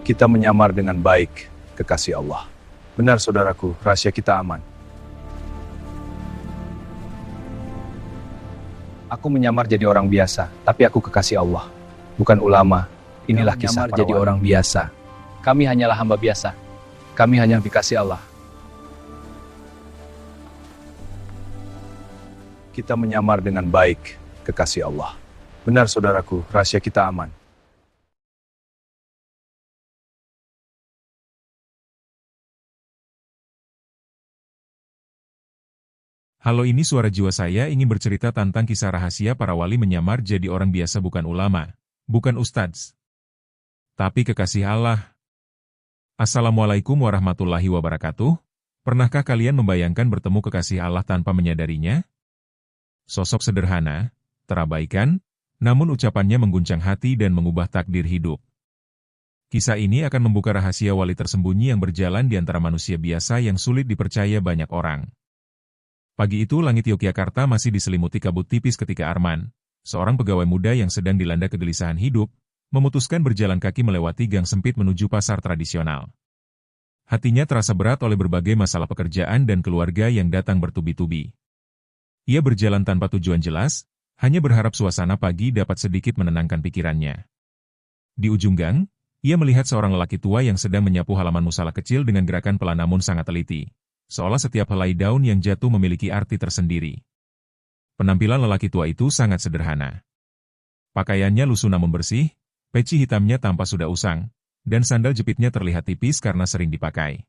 Kita menyamar dengan baik, kekasih Allah. Benar saudaraku, rahasia kita aman. Aku menyamar jadi orang biasa, tapi aku kekasih Allah. Bukan ulama. Inilah kisah jadi orang biasa. Kami hanyalah hamba biasa. Kami hanya dikasih Allah. Kita menyamar dengan baik, kekasih Allah. Benar saudaraku, rahasia kita aman. Halo, ini suara jiwa. Saya ingin bercerita tentang kisah rahasia para wali menyamar jadi orang biasa, bukan ulama, bukan ustadz, tapi kekasih Allah. Assalamualaikum warahmatullahi wabarakatuh. Pernahkah kalian membayangkan bertemu kekasih Allah tanpa menyadarinya? Sosok sederhana, terabaikan, namun ucapannya mengguncang hati dan mengubah takdir hidup. Kisah ini akan membuka rahasia wali tersembunyi yang berjalan di antara manusia biasa yang sulit dipercaya banyak orang. Pagi itu langit Yogyakarta masih diselimuti kabut tipis ketika Arman, seorang pegawai muda yang sedang dilanda kegelisahan hidup, memutuskan berjalan kaki melewati gang sempit menuju pasar tradisional. Hatinya terasa berat oleh berbagai masalah pekerjaan dan keluarga yang datang bertubi-tubi. Ia berjalan tanpa tujuan jelas, hanya berharap suasana pagi dapat sedikit menenangkan pikirannya. Di ujung gang, ia melihat seorang lelaki tua yang sedang menyapu halaman musala kecil dengan gerakan pelan namun sangat teliti. Seolah setiap helai daun yang jatuh memiliki arti tersendiri. Penampilan lelaki tua itu sangat sederhana. Pakaiannya lusuh namun bersih, peci hitamnya tampak sudah usang, dan sandal jepitnya terlihat tipis karena sering dipakai.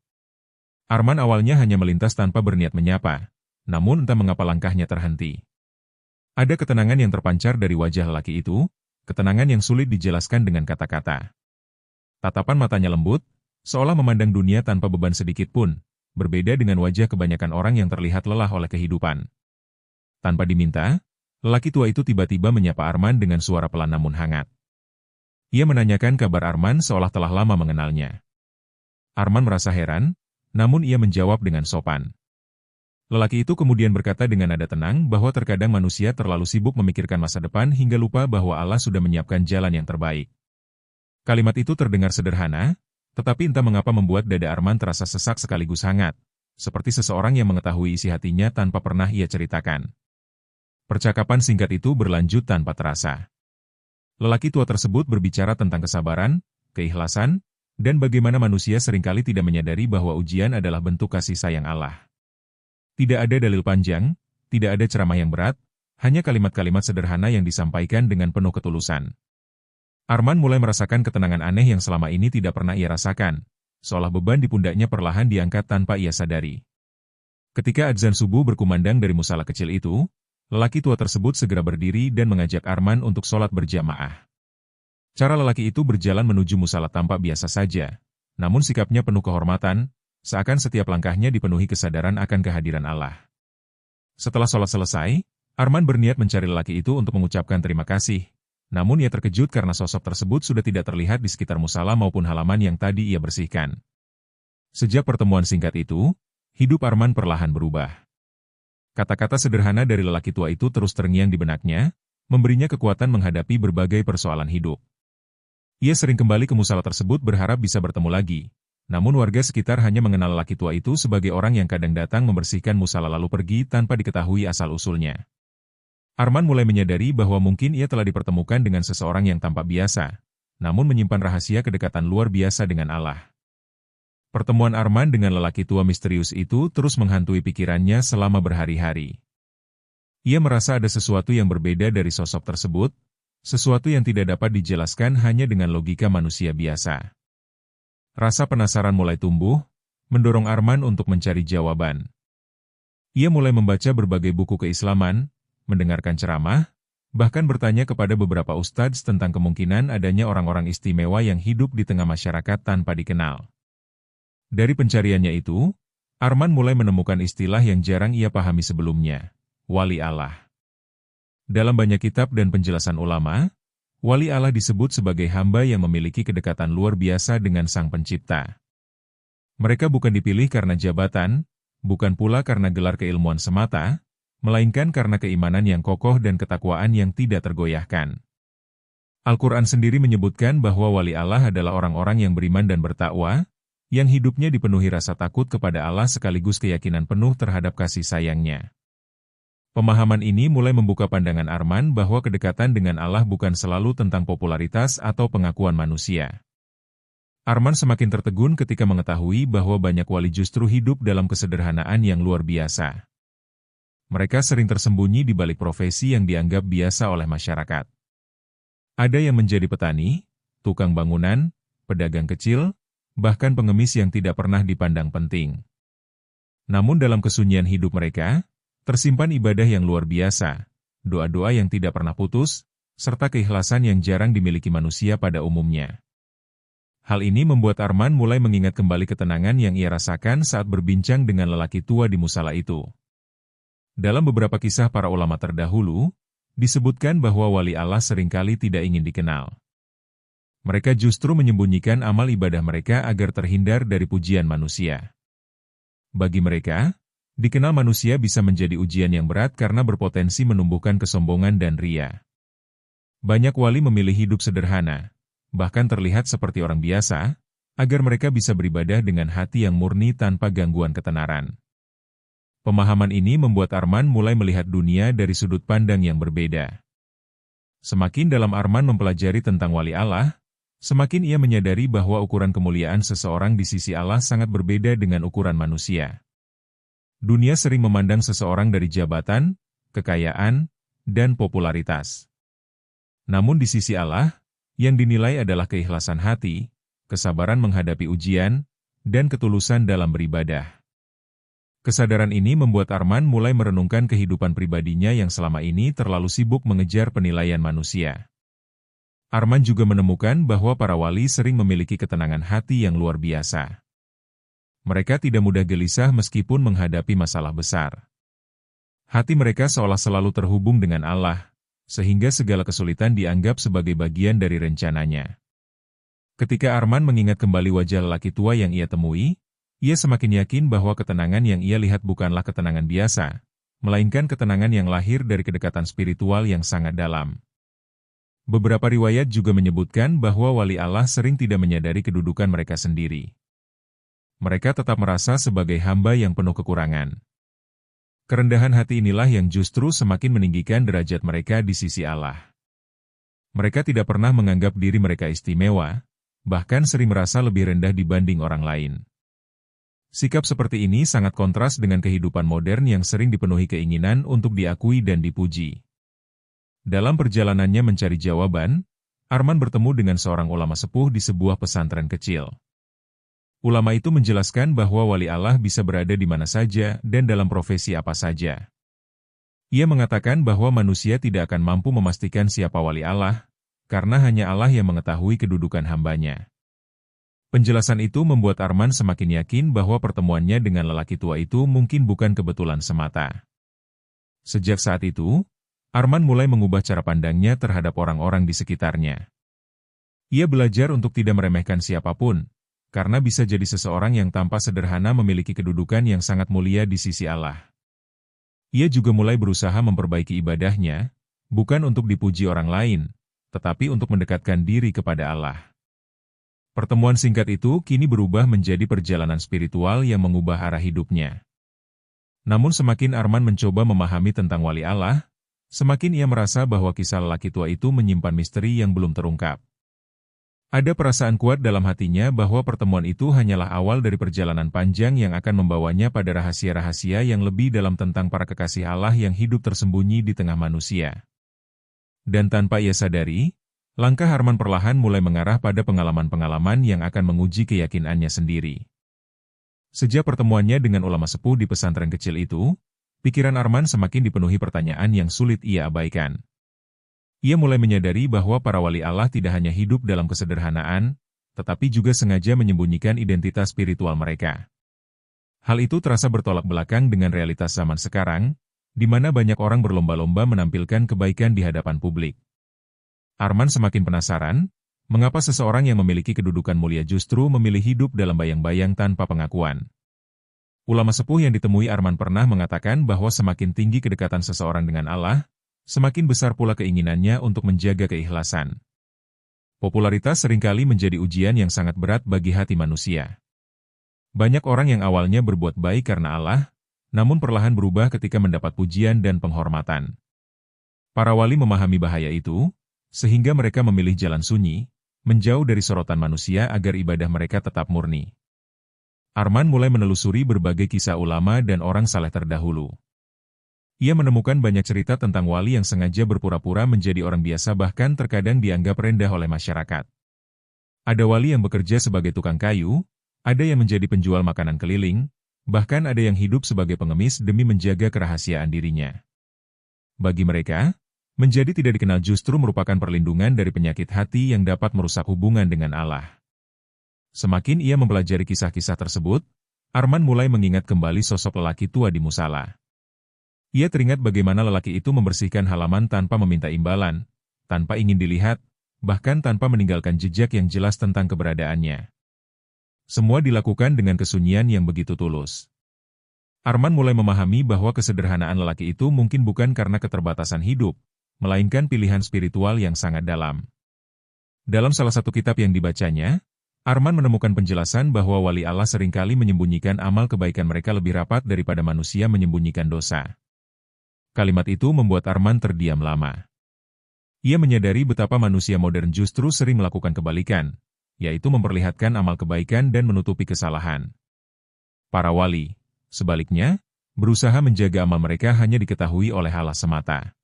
Arman awalnya hanya melintas tanpa berniat menyapa, namun entah mengapa langkahnya terhenti. Ada ketenangan yang terpancar dari wajah lelaki itu, ketenangan yang sulit dijelaskan dengan kata-kata. Tatapan matanya lembut, seolah memandang dunia tanpa beban sedikit pun. Berbeda dengan wajah kebanyakan orang yang terlihat lelah oleh kehidupan. Tanpa diminta, lelaki tua itu tiba-tiba menyapa Arman dengan suara pelan namun hangat. Ia menanyakan kabar Arman seolah telah lama mengenalnya. Arman merasa heran, namun ia menjawab dengan sopan. Lelaki itu kemudian berkata dengan nada tenang bahwa terkadang manusia terlalu sibuk memikirkan masa depan hingga lupa bahwa Allah sudah menyiapkan jalan yang terbaik. Kalimat itu terdengar sederhana, tetapi entah mengapa membuat dada Arman terasa sesak sekaligus hangat, seperti seseorang yang mengetahui isi hatinya tanpa pernah ia ceritakan. Percakapan singkat itu berlanjut tanpa terasa. Lelaki tua tersebut berbicara tentang kesabaran, keikhlasan, dan bagaimana manusia seringkali tidak menyadari bahwa ujian adalah bentuk kasih sayang Allah. Tidak ada dalil panjang, tidak ada ceramah yang berat, hanya kalimat-kalimat sederhana yang disampaikan dengan penuh ketulusan. Arman mulai merasakan ketenangan aneh yang selama ini tidak pernah ia rasakan, seolah beban di pundaknya perlahan diangkat tanpa ia sadari. Ketika adzan subuh berkumandang dari musala kecil itu, lelaki tua tersebut segera berdiri dan mengajak Arman untuk sholat berjamaah. Cara lelaki itu berjalan menuju musala tampak biasa saja, namun sikapnya penuh kehormatan, seakan setiap langkahnya dipenuhi kesadaran akan kehadiran Allah. Setelah sholat selesai, Arman berniat mencari lelaki itu untuk mengucapkan terima kasih. Namun ia terkejut karena sosok tersebut sudah tidak terlihat di sekitar musala maupun halaman yang tadi ia bersihkan. Sejak pertemuan singkat itu, hidup Arman perlahan berubah. Kata-kata sederhana dari lelaki tua itu terus terngiang di benaknya, memberinya kekuatan menghadapi berbagai persoalan hidup. Ia sering kembali ke musala tersebut berharap bisa bertemu lagi, namun warga sekitar hanya mengenal lelaki tua itu sebagai orang yang kadang datang membersihkan musala lalu pergi tanpa diketahui asal-usulnya. Arman mulai menyadari bahwa mungkin ia telah dipertemukan dengan seseorang yang tampak biasa, namun menyimpan rahasia kedekatan luar biasa dengan Allah. Pertemuan Arman dengan lelaki tua misterius itu terus menghantui pikirannya selama berhari-hari. Ia merasa ada sesuatu yang berbeda dari sosok tersebut, sesuatu yang tidak dapat dijelaskan hanya dengan logika manusia biasa. Rasa penasaran mulai tumbuh, mendorong Arman untuk mencari jawaban. Ia mulai membaca berbagai buku keislaman, mendengarkan ceramah, bahkan bertanya kepada beberapa ustadz tentang kemungkinan adanya orang-orang istimewa yang hidup di tengah masyarakat tanpa dikenal. Dari pencariannya itu, Arman mulai menemukan istilah yang jarang ia pahami sebelumnya, wali Allah. Dalam banyak kitab dan penjelasan ulama, wali Allah disebut sebagai hamba yang memiliki kedekatan luar biasa dengan Sang Pencipta. Mereka bukan dipilih karena jabatan, bukan pula karena gelar keilmuan semata, melainkan karena keimanan yang kokoh dan ketakwaan yang tidak tergoyahkan. Al-Quran sendiri menyebutkan bahwa wali Allah adalah orang-orang yang beriman dan bertakwa, yang hidupnya dipenuhi rasa takut kepada Allah sekaligus keyakinan penuh terhadap kasih sayangnya. Pemahaman ini mulai membuka pandangan Arman bahwa kedekatan dengan Allah bukan selalu tentang popularitas atau pengakuan manusia. Arman semakin tertegun ketika mengetahui bahwa banyak wali justru hidup dalam kesederhanaan yang luar biasa. Mereka sering tersembunyi di balik profesi yang dianggap biasa oleh masyarakat. Ada yang menjadi petani, tukang bangunan, pedagang kecil, bahkan pengemis yang tidak pernah dipandang penting. Namun dalam kesunyian hidup mereka, tersimpan ibadah yang luar biasa, doa-doa yang tidak pernah putus, serta keikhlasan yang jarang dimiliki manusia pada umumnya. Hal ini membuat Arman mulai mengingat kembali ketenangan yang ia rasakan saat berbincang dengan lelaki tua di musala itu. Dalam beberapa kisah para ulama terdahulu, disebutkan bahwa wali Allah seringkali tidak ingin dikenal. Mereka justru menyembunyikan amal ibadah mereka agar terhindar dari pujian manusia. Bagi mereka, dikenal manusia bisa menjadi ujian yang berat karena berpotensi menumbuhkan kesombongan dan ria. Banyak wali memilih hidup sederhana, bahkan terlihat seperti orang biasa, agar mereka bisa beribadah dengan hati yang murni tanpa gangguan ketenaran. Pemahaman ini membuat Arman mulai melihat dunia dari sudut pandang yang berbeda. Semakin dalam Arman mempelajari tentang wali Allah, semakin ia menyadari bahwa ukuran kemuliaan seseorang di sisi Allah sangat berbeda dengan ukuran manusia. Dunia sering memandang seseorang dari jabatan, kekayaan, dan popularitas. Namun di sisi Allah, yang dinilai adalah keikhlasan hati, kesabaran menghadapi ujian, dan ketulusan dalam beribadah. Kesadaran ini membuat Arman mulai merenungkan kehidupan pribadinya yang selama ini terlalu sibuk mengejar penilaian manusia. Arman juga menemukan bahwa para wali sering memiliki ketenangan hati yang luar biasa. Mereka tidak mudah gelisah meskipun menghadapi masalah besar. Hati mereka seolah selalu terhubung dengan Allah, sehingga segala kesulitan dianggap sebagai bagian dari rencananya. Ketika Arman mengingat kembali wajah lelaki tua yang ia temui, ia semakin yakin bahwa ketenangan yang ia lihat bukanlah ketenangan biasa, melainkan ketenangan yang lahir dari kedekatan spiritual yang sangat dalam. Beberapa riwayat juga menyebutkan bahwa wali Allah sering tidak menyadari kedudukan mereka sendiri. Mereka tetap merasa sebagai hamba yang penuh kekurangan. Kerendahan hati inilah yang justru semakin meninggikan derajat mereka di sisi Allah. Mereka tidak pernah menganggap diri mereka istimewa, bahkan sering merasa lebih rendah dibanding orang lain. Sikap seperti ini sangat kontras dengan kehidupan modern yang sering dipenuhi keinginan untuk diakui dan dipuji. Dalam perjalanannya mencari jawaban, Arman bertemu dengan seorang ulama sepuh di sebuah pesantren kecil. Ulama itu menjelaskan bahwa wali Allah bisa berada di mana saja dan dalam profesi apa saja. Ia mengatakan bahwa manusia tidak akan mampu memastikan siapa wali Allah, karena hanya Allah yang mengetahui kedudukan hambanya. Penjelasan itu membuat Arman semakin yakin bahwa pertemuannya dengan lelaki tua itu mungkin bukan kebetulan semata. Sejak saat itu, Arman mulai mengubah cara pandangnya terhadap orang-orang di sekitarnya. Ia belajar untuk tidak meremehkan siapapun, karena bisa jadi seseorang yang tanpa sederhana memiliki kedudukan yang sangat mulia di sisi Allah. Ia juga mulai berusaha memperbaiki ibadahnya, bukan untuk dipuji orang lain, tetapi untuk mendekatkan diri kepada Allah. Pertemuan singkat itu kini berubah menjadi perjalanan spiritual yang mengubah arah hidupnya. Namun semakin Arman mencoba memahami tentang wali Allah, semakin ia merasa bahwa kisah lelaki tua itu menyimpan misteri yang belum terungkap. Ada perasaan kuat dalam hatinya bahwa pertemuan itu hanyalah awal dari perjalanan panjang yang akan membawanya pada rahasia-rahasia yang lebih dalam tentang para kekasih Allah yang hidup tersembunyi di tengah manusia. Dan tanpa ia sadari, langkah Arman perlahan mulai mengarah pada pengalaman-pengalaman yang akan menguji keyakinannya sendiri. Sejak pertemuannya dengan ulama sepuh di pesantren kecil itu, pikiran Arman semakin dipenuhi pertanyaan yang sulit ia abaikan. Ia mulai menyadari bahwa para wali Allah tidak hanya hidup dalam kesederhanaan, tetapi juga sengaja menyembunyikan identitas spiritual mereka. Hal itu terasa bertolak belakang dengan realitas zaman sekarang, di mana banyak orang berlomba-lomba menampilkan kebaikan di hadapan publik. Arman semakin penasaran, mengapa seseorang yang memiliki kedudukan mulia justru memilih hidup dalam bayang-bayang tanpa pengakuan. Ulama sepuh yang ditemui Arman pernah mengatakan bahwa semakin tinggi kedekatan seseorang dengan Allah, semakin besar pula keinginannya untuk menjaga keikhlasan. Popularitas seringkali menjadi ujian yang sangat berat bagi hati manusia. Banyak orang yang awalnya berbuat baik karena Allah, namun perlahan berubah ketika mendapat pujian dan penghormatan. Para wali memahami bahaya itu, sehingga mereka memilih jalan sunyi, menjauh dari sorotan manusia agar ibadah mereka tetap murni. Arman mulai menelusuri berbagai kisah ulama dan orang saleh terdahulu. Ia menemukan banyak cerita tentang wali yang sengaja berpura-pura menjadi orang biasa bahkan terkadang dianggap rendah oleh masyarakat. Ada wali yang bekerja sebagai tukang kayu, ada yang menjadi penjual makanan keliling, bahkan ada yang hidup sebagai pengemis demi menjaga kerahasiaan dirinya. Bagi mereka, menjadi tidak dikenal justru merupakan perlindungan dari penyakit hati yang dapat merusak hubungan dengan Allah. Semakin ia mempelajari kisah-kisah tersebut, Arman mulai mengingat kembali sosok lelaki tua di musala. Ia teringat bagaimana lelaki itu membersihkan halaman tanpa meminta imbalan, tanpa ingin dilihat, bahkan tanpa meninggalkan jejak yang jelas tentang keberadaannya. Semua dilakukan dengan kesunyian yang begitu tulus. Arman mulai memahami bahwa kesederhanaan lelaki itu mungkin bukan karena keterbatasan hidup, melainkan pilihan spiritual yang sangat dalam. Dalam salah satu kitab yang dibacanya, Arman menemukan penjelasan bahwa wali Allah seringkali menyembunyikan amal kebaikan mereka lebih rapat daripada manusia menyembunyikan dosa. Kalimat itu membuat Arman terdiam lama. Ia menyadari betapa manusia modern justru sering melakukan kebalikan, yaitu memperlihatkan amal kebaikan dan menutupi kesalahan. Para wali, sebaliknya, berusaha menjaga amal mereka hanya diketahui oleh Allah semata.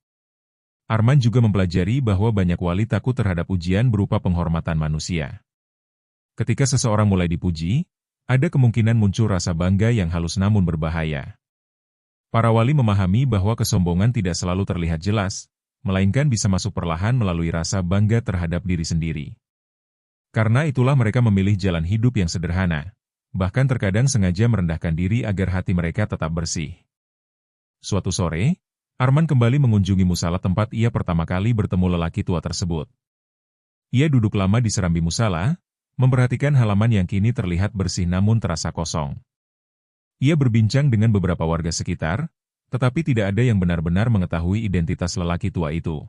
Arman juga mempelajari bahwa banyak wali takut terhadap ujian berupa penghormatan manusia. Ketika seseorang mulai dipuji, ada kemungkinan muncul rasa bangga yang halus namun berbahaya. Para wali memahami bahwa kesombongan tidak selalu terlihat jelas, melainkan bisa masuk perlahan melalui rasa bangga terhadap diri sendiri. Karena itulah mereka memilih jalan hidup yang sederhana, bahkan terkadang sengaja merendahkan diri agar hati mereka tetap bersih. Suatu sore, Arman kembali mengunjungi musala tempat ia pertama kali bertemu lelaki tua tersebut. Ia duduk lama di serambi musala, memperhatikan halaman yang kini terlihat bersih namun terasa kosong. Ia berbincang dengan beberapa warga sekitar, tetapi tidak ada yang benar-benar mengetahui identitas lelaki tua itu.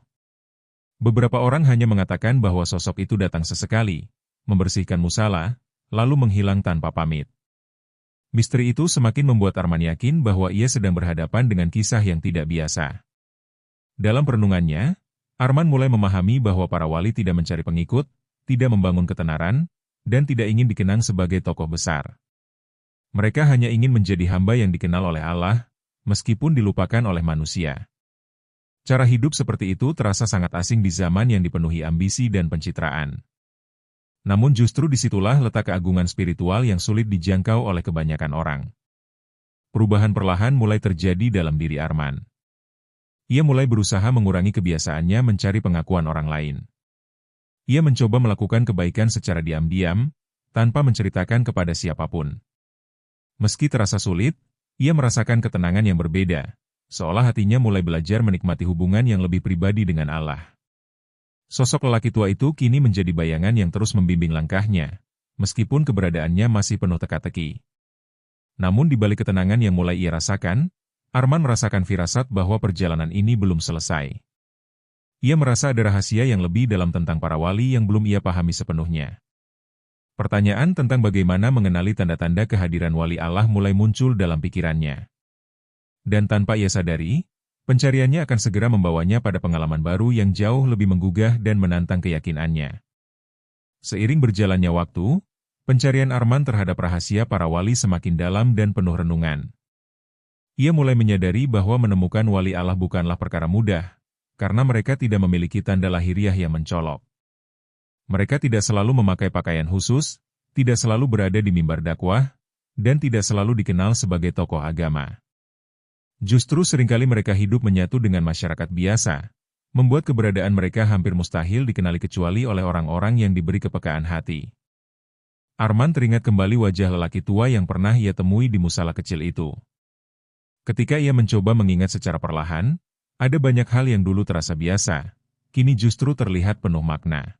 Beberapa orang hanya mengatakan bahwa sosok itu datang sesekali, membersihkan musala, lalu menghilang tanpa pamit. Misteri itu semakin membuat Arman yakin bahwa ia sedang berhadapan dengan kisah yang tidak biasa. Dalam perenungannya, Arman mulai memahami bahwa para wali tidak mencari pengikut, tidak membangun ketenaran, dan tidak ingin dikenang sebagai tokoh besar. Mereka hanya ingin menjadi hamba yang dikenal oleh Allah, meskipun dilupakan oleh manusia. Cara hidup seperti itu terasa sangat asing di zaman yang dipenuhi ambisi dan pencitraan. Namun justru disitulah letak keagungan spiritual yang sulit dijangkau oleh kebanyakan orang. Perubahan perlahan mulai terjadi dalam diri Arman. Ia mulai berusaha mengurangi kebiasaannya mencari pengakuan orang lain. Ia mencoba melakukan kebaikan secara diam-diam, tanpa menceritakan kepada siapapun. Meski terasa sulit, ia merasakan ketenangan yang berbeda, seolah hatinya mulai belajar menikmati hubungan yang lebih pribadi dengan Allah. Sosok lelaki tua itu kini menjadi bayangan yang terus membimbing langkahnya, meskipun keberadaannya masih penuh teka-teki. Namun di balik ketenangan yang mulai ia rasakan, Arman merasakan firasat bahwa perjalanan ini belum selesai. Ia merasa ada rahasia yang lebih dalam tentang para wali yang belum ia pahami sepenuhnya. Pertanyaan tentang bagaimana mengenali tanda-tanda kehadiran wali Allah mulai muncul dalam pikirannya. Dan tanpa ia sadari, pencariannya akan segera membawanya pada pengalaman baru yang jauh lebih menggugah dan menantang keyakinannya. Seiring berjalannya waktu, pencarian Arman terhadap rahasia para wali semakin dalam dan penuh renungan. Ia mulai menyadari bahwa menemukan wali Allah bukanlah perkara mudah, karena mereka tidak memiliki tanda lahiriah yang mencolok. Mereka tidak selalu memakai pakaian khusus, tidak selalu berada di mimbar dakwah, dan tidak selalu dikenal sebagai tokoh agama. Justru seringkali mereka hidup menyatu dengan masyarakat biasa, membuat keberadaan mereka hampir mustahil dikenali kecuali oleh orang-orang yang diberi kepekaan hati. Arman teringat kembali wajah lelaki tua yang pernah ia temui di musala kecil itu. Ketika ia mencoba mengingat secara perlahan, ada banyak hal yang dulu terasa biasa, kini justru terlihat penuh makna.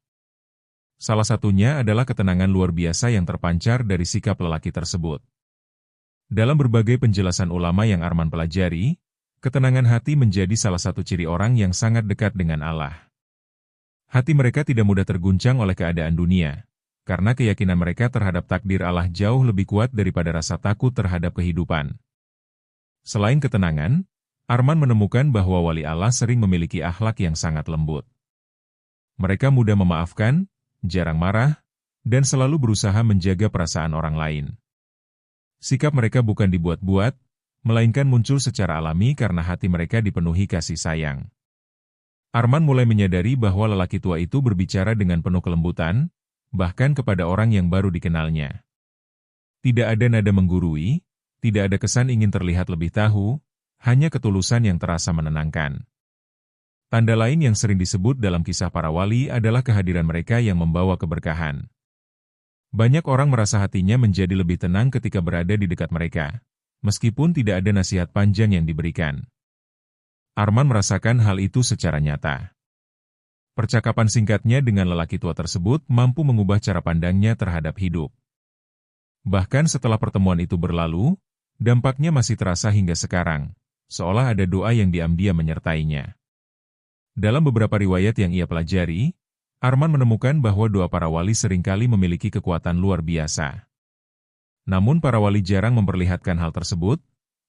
Salah satunya adalah ketenangan luar biasa yang terpancar dari sikap lelaki tersebut. Dalam berbagai penjelasan ulama yang Arman pelajari, ketenangan hati menjadi salah satu ciri orang yang sangat dekat dengan Allah. Hati mereka tidak mudah terguncang oleh keadaan dunia, karena keyakinan mereka terhadap takdir Allah jauh lebih kuat daripada rasa takut terhadap kehidupan. Selain ketenangan, Arman menemukan bahwa wali Allah sering memiliki akhlak yang sangat lembut. Mereka mudah memaafkan, jarang marah, dan selalu berusaha menjaga perasaan orang lain. Sikap mereka bukan dibuat-buat, melainkan muncul secara alami karena hati mereka dipenuhi kasih sayang. Arman mulai menyadari bahwa lelaki tua itu berbicara dengan penuh kelembutan, bahkan kepada orang yang baru dikenalnya. Tidak ada nada menggurui, tidak ada kesan ingin terlihat lebih tahu, hanya ketulusan yang terasa menenangkan. Tanda lain yang sering disebut dalam kisah para wali adalah kehadiran mereka yang membawa keberkahan. Banyak orang merasa hatinya menjadi lebih tenang ketika berada di dekat mereka, meskipun tidak ada nasihat panjang yang diberikan. Arman merasakan hal itu secara nyata. Percakapan singkatnya dengan lelaki tua tersebut mampu mengubah cara pandangnya terhadap hidup. Bahkan setelah pertemuan itu berlalu, dampaknya masih terasa hingga sekarang, seolah ada doa yang diam-diam menyertainya. Dalam beberapa riwayat yang ia pelajari, Arman menemukan bahwa doa para wali seringkali memiliki kekuatan luar biasa. Namun para wali jarang memperlihatkan hal tersebut,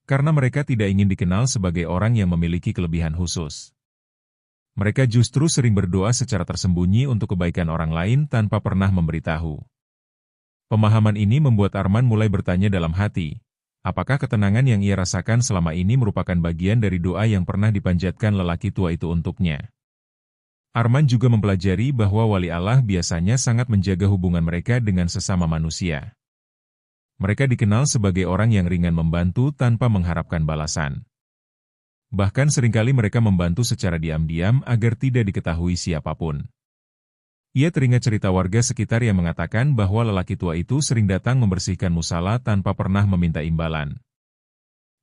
karena mereka tidak ingin dikenal sebagai orang yang memiliki kelebihan khusus. Mereka justru sering berdoa secara tersembunyi untuk kebaikan orang lain tanpa pernah memberitahu. Pemahaman ini membuat Arman mulai bertanya dalam hati, apakah ketenangan yang ia rasakan selama ini merupakan bagian dari doa yang pernah dipanjatkan lelaki tua itu untuknya. Arman juga mempelajari bahwa wali Allah biasanya sangat menjaga hubungan mereka dengan sesama manusia. Mereka dikenal sebagai orang yang ringan membantu tanpa mengharapkan balasan. Bahkan seringkali mereka membantu secara diam-diam agar tidak diketahui siapapun. Ia teringat cerita warga sekitar yang mengatakan bahwa lelaki tua itu sering datang membersihkan musala tanpa pernah meminta imbalan.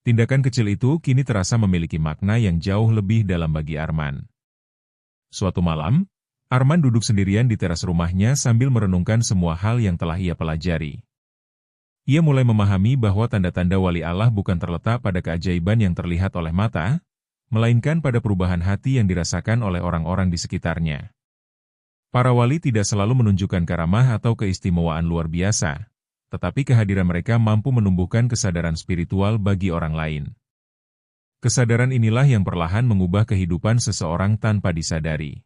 Tindakan kecil itu kini terasa memiliki makna yang jauh lebih dalam bagi Arman. Suatu malam, Arman duduk sendirian di teras rumahnya sambil merenungkan semua hal yang telah ia pelajari. Ia mulai memahami bahwa tanda-tanda wali Allah bukan terletak pada keajaiban yang terlihat oleh mata, melainkan pada perubahan hati yang dirasakan oleh orang-orang di sekitarnya. Para wali tidak selalu menunjukkan karamah atau keistimewaan luar biasa, tetapi kehadiran mereka mampu menumbuhkan kesadaran spiritual bagi orang lain. Kesadaran inilah yang perlahan mengubah kehidupan seseorang tanpa disadari.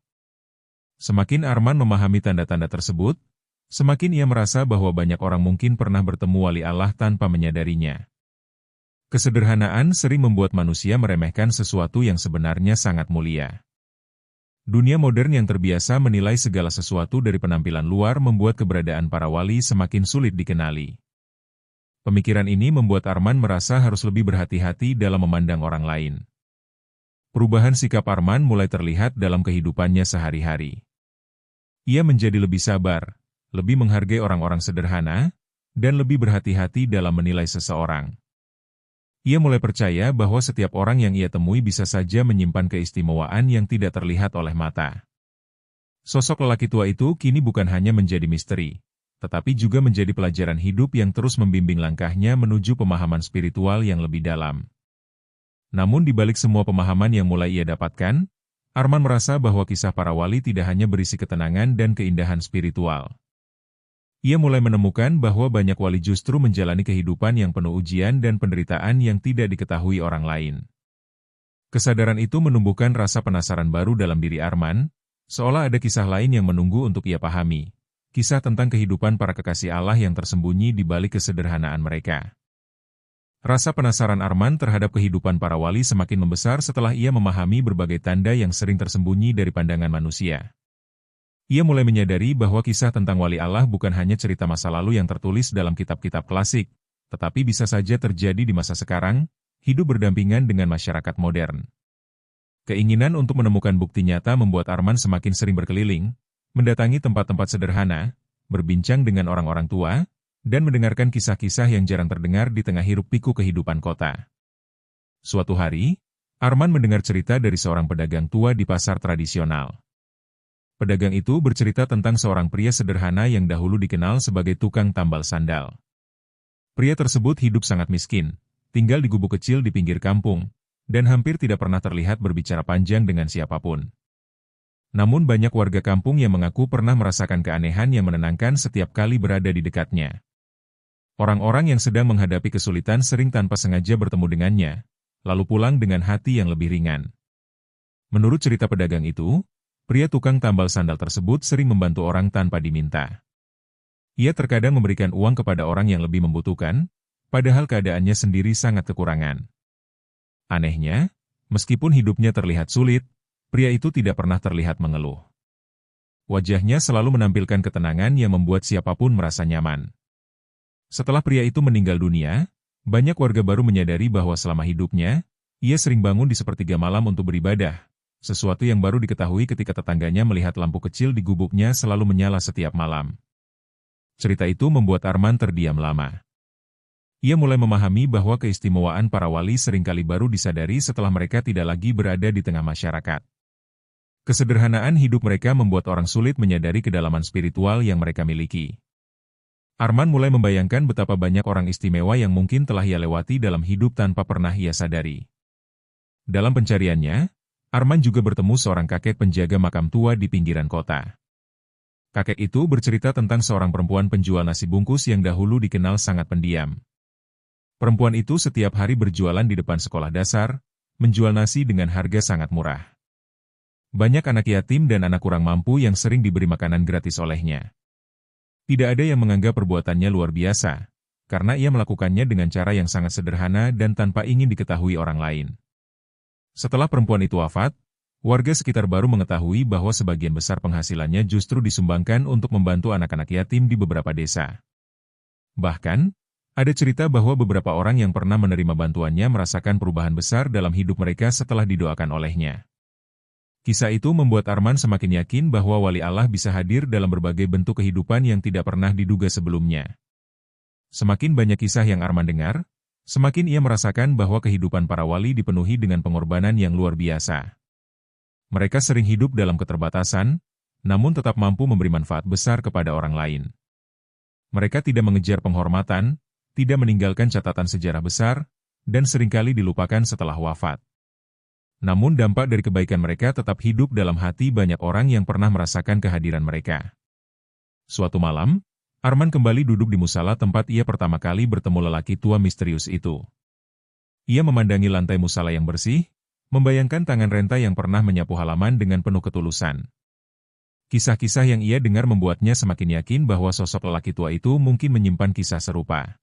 Semakin Arman memahami tanda-tanda tersebut, semakin ia merasa bahwa banyak orang mungkin pernah bertemu wali Allah tanpa menyadarinya. Kesederhanaan sering membuat manusia meremehkan sesuatu yang sebenarnya sangat mulia. Dunia modern yang terbiasa menilai segala sesuatu dari penampilan luar membuat keberadaan para wali semakin sulit dikenali. Pemikiran ini membuat Arman merasa harus lebih berhati-hati dalam memandang orang lain. Perubahan sikap Arman mulai terlihat dalam kehidupannya sehari-hari. Ia menjadi lebih sabar, lebih menghargai orang-orang sederhana, dan lebih berhati-hati dalam menilai seseorang. Ia mulai percaya bahwa setiap orang yang ia temui bisa saja menyimpan keistimewaan yang tidak terlihat oleh mata. Sosok lelaki tua itu kini bukan hanya menjadi misteri, tetapi juga menjadi pelajaran hidup yang terus membimbing langkahnya menuju pemahaman spiritual yang lebih dalam. Namun di balik semua pemahaman yang mulai ia dapatkan, Arman merasa bahwa kisah para wali tidak hanya berisi ketenangan dan keindahan spiritual. Ia mulai menemukan bahwa banyak wali justru menjalani kehidupan yang penuh ujian dan penderitaan yang tidak diketahui orang lain. Kesadaran itu menumbuhkan rasa penasaran baru dalam diri Arman, seolah ada kisah lain yang menunggu untuk ia pahami, kisah tentang kehidupan para kekasih Allah yang tersembunyi di balik kesederhanaan mereka. Rasa penasaran Arman terhadap kehidupan para wali semakin membesar setelah ia memahami berbagai tanda yang sering tersembunyi dari pandangan manusia. Ia mulai menyadari bahwa kisah tentang wali Allah bukan hanya cerita masa lalu yang tertulis dalam kitab-kitab klasik, tetapi bisa saja terjadi di masa sekarang, hidup berdampingan dengan masyarakat modern. Keinginan untuk menemukan bukti nyata membuat Arman semakin sering berkeliling, mendatangi tempat-tempat sederhana, berbincang dengan orang-orang tua, dan mendengarkan kisah-kisah yang jarang terdengar di tengah hiruk-pikuk kehidupan kota. Suatu hari, Arman mendengar cerita dari seorang pedagang tua di pasar tradisional. Pedagang itu bercerita tentang seorang pria sederhana yang dahulu dikenal sebagai tukang tambal sandal. Pria tersebut hidup sangat miskin, tinggal di gubuk kecil di pinggir kampung, dan hampir tidak pernah terlihat berbicara panjang dengan siapapun. Namun banyak warga kampung yang mengaku pernah merasakan keanehan yang menenangkan setiap kali berada di dekatnya. Orang-orang yang sedang menghadapi kesulitan sering tanpa sengaja bertemu dengannya, lalu pulang dengan hati yang lebih ringan. Menurut cerita pedagang itu, pria tukang tambal sandal tersebut sering membantu orang tanpa diminta. Ia terkadang memberikan uang kepada orang yang lebih membutuhkan, padahal keadaannya sendiri sangat kekurangan. Anehnya, meskipun hidupnya terlihat sulit, pria itu tidak pernah terlihat mengeluh. Wajahnya selalu menampilkan ketenangan yang membuat siapapun merasa nyaman. Setelah pria itu meninggal dunia, banyak warga baru menyadari bahwa selama hidupnya, ia sering bangun di sepertiga malam untuk beribadah, sesuatu yang baru diketahui ketika tetangganya melihat lampu kecil di gubuknya selalu menyala setiap malam. Cerita itu membuat Arman terdiam lama. Ia mulai memahami bahwa keistimewaan para wali seringkali baru disadari setelah mereka tidak lagi berada di tengah masyarakat. Kesederhanaan hidup mereka membuat orang sulit menyadari kedalaman spiritual yang mereka miliki. Arman mulai membayangkan betapa banyak orang istimewa yang mungkin telah ia lewati dalam hidup tanpa pernah ia sadari. Dalam pencariannya, Arman juga bertemu seorang kakek penjaga makam tua di pinggiran kota. Kakek itu bercerita tentang seorang perempuan penjual nasi bungkus yang dahulu dikenal sangat pendiam. Perempuan itu setiap hari berjualan di depan sekolah dasar, menjual nasi dengan harga sangat murah. Banyak anak yatim dan anak kurang mampu yang sering diberi makanan gratis olehnya. Tidak ada yang menganggap perbuatannya luar biasa, karena ia melakukannya dengan cara yang sangat sederhana dan tanpa ingin diketahui orang lain. Setelah perempuan itu wafat, warga sekitar baru mengetahui bahwa sebagian besar penghasilannya justru disumbangkan untuk membantu anak-anak yatim di beberapa desa. Bahkan, ada cerita bahwa beberapa orang yang pernah menerima bantuannya merasakan perubahan besar dalam hidup mereka setelah didoakan olehnya. Kisah itu membuat Arman semakin yakin bahwa wali Allah bisa hadir dalam berbagai bentuk kehidupan yang tidak pernah diduga sebelumnya. Semakin banyak kisah yang Arman dengar, semakin ia merasakan bahwa kehidupan para wali dipenuhi dengan pengorbanan yang luar biasa. Mereka sering hidup dalam keterbatasan, namun tetap mampu memberi manfaat besar kepada orang lain. Mereka tidak mengejar penghormatan, tidak meninggalkan catatan sejarah besar, dan seringkali dilupakan setelah wafat. Namun dampak dari kebaikan mereka tetap hidup dalam hati banyak orang yang pernah merasakan kehadiran mereka. Suatu malam, Arman kembali duduk di musala tempat ia pertama kali bertemu lelaki tua misterius itu. Ia memandangi lantai musala yang bersih, membayangkan tangan renta yang pernah menyapu halaman dengan penuh ketulusan. Kisah-kisah yang ia dengar membuatnya semakin yakin bahwa sosok lelaki tua itu mungkin menyimpan kisah serupa.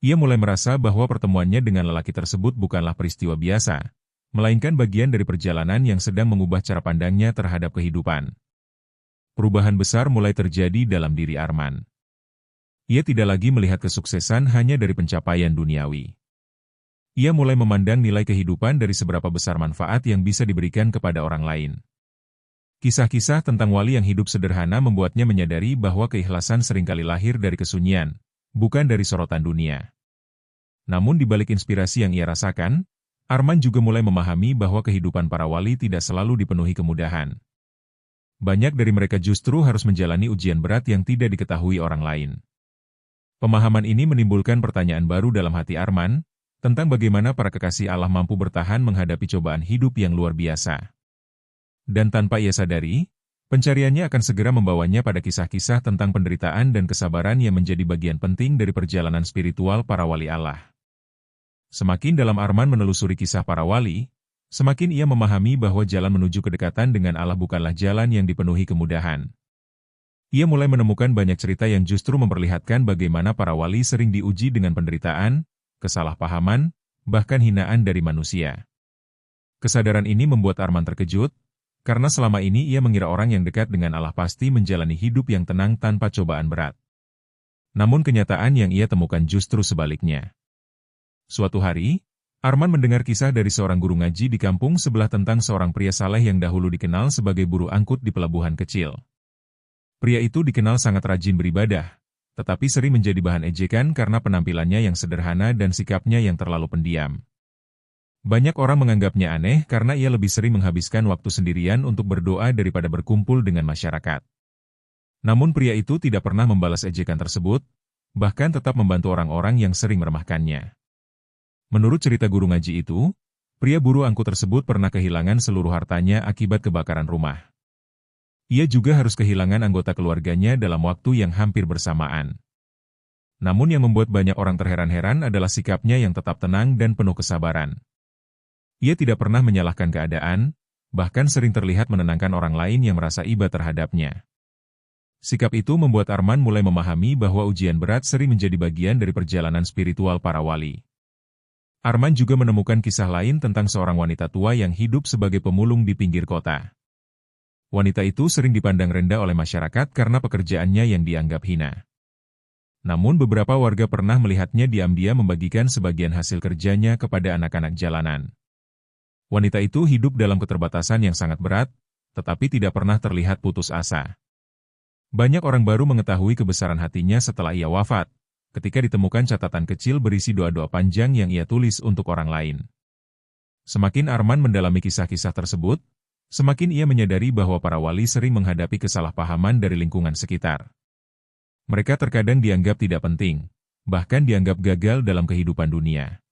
Ia mulai merasa bahwa pertemuannya dengan lelaki tersebut bukanlah peristiwa biasa, melainkan bagian dari perjalanan yang sedang mengubah cara pandangnya terhadap kehidupan. Perubahan besar mulai terjadi dalam diri Arman. Ia tidak lagi melihat kesuksesan hanya dari pencapaian duniawi. Ia mulai memandang nilai kehidupan dari seberapa besar manfaat yang bisa diberikan kepada orang lain. Kisah-kisah tentang wali yang hidup sederhana membuatnya menyadari bahwa keikhlasan seringkali lahir dari kesunyian, bukan dari sorotan dunia. Namun di balik inspirasi yang ia rasakan, Arman juga mulai memahami bahwa kehidupan para wali tidak selalu dipenuhi kemudahan. Banyak dari mereka justru harus menjalani ujian berat yang tidak diketahui orang lain. Pemahaman ini menimbulkan pertanyaan baru dalam hati Arman, tentang bagaimana para kekasih Allah mampu bertahan menghadapi cobaan hidup yang luar biasa. Dan tanpa ia sadari, pencariannya akan segera membawanya pada kisah-kisah tentang penderitaan dan kesabaran yang menjadi bagian penting dari perjalanan spiritual para wali Allah. Semakin dalam Arman menelusuri kisah para wali, semakin ia memahami bahwa jalan menuju kedekatan dengan Allah bukanlah jalan yang dipenuhi kemudahan. Ia mulai menemukan banyak cerita yang justru memperlihatkan bagaimana para wali sering diuji dengan penderitaan, kesalahpahaman, bahkan hinaan dari manusia. Kesadaran ini membuat Arman terkejut, karena selama ini ia mengira orang yang dekat dengan Allah pasti menjalani hidup yang tenang tanpa cobaan berat. Namun kenyataan yang ia temukan justru sebaliknya. Suatu hari, Arman mendengar kisah dari seorang guru ngaji di kampung sebelah tentang seorang pria saleh yang dahulu dikenal sebagai buruh angkut di pelabuhan kecil. Pria itu dikenal sangat rajin beribadah, tetapi sering menjadi bahan ejekan karena penampilannya yang sederhana dan sikapnya yang terlalu pendiam. Banyak orang menganggapnya aneh karena ia lebih sering menghabiskan waktu sendirian untuk berdoa daripada berkumpul dengan masyarakat. Namun pria itu tidak pernah membalas ejekan tersebut, bahkan tetap membantu orang-orang yang sering meremehkannya. Menurut cerita guru ngaji itu, pria buruh angkut tersebut pernah kehilangan seluruh hartanya akibat kebakaran rumah. Ia juga harus kehilangan anggota keluarganya dalam waktu yang hampir bersamaan. Namun yang membuat banyak orang terheran-heran adalah sikapnya yang tetap tenang dan penuh kesabaran. Ia tidak pernah menyalahkan keadaan, bahkan sering terlihat menenangkan orang lain yang merasa iba terhadapnya. Sikap itu membuat Arman mulai memahami bahwa ujian berat sering menjadi bagian dari perjalanan spiritual para wali. Arman juga menemukan kisah lain tentang seorang wanita tua yang hidup sebagai pemulung di pinggir kota. Wanita itu sering dipandang rendah oleh masyarakat karena pekerjaannya yang dianggap hina. Namun beberapa warga pernah melihatnya diam-diam membagikan sebagian hasil kerjanya kepada anak-anak jalanan. Wanita itu hidup dalam keterbatasan yang sangat berat, tetapi tidak pernah terlihat putus asa. Banyak orang baru mengetahui kebesaran hatinya setelah ia wafat, ketika ditemukan catatan kecil berisi doa-doa panjang yang ia tulis untuk orang lain. Semakin Arman mendalami kisah-kisah tersebut, semakin ia menyadari bahwa para wali sering menghadapi kesalahpahaman dari lingkungan sekitar. Mereka terkadang dianggap tidak penting, bahkan dianggap gagal dalam kehidupan dunia.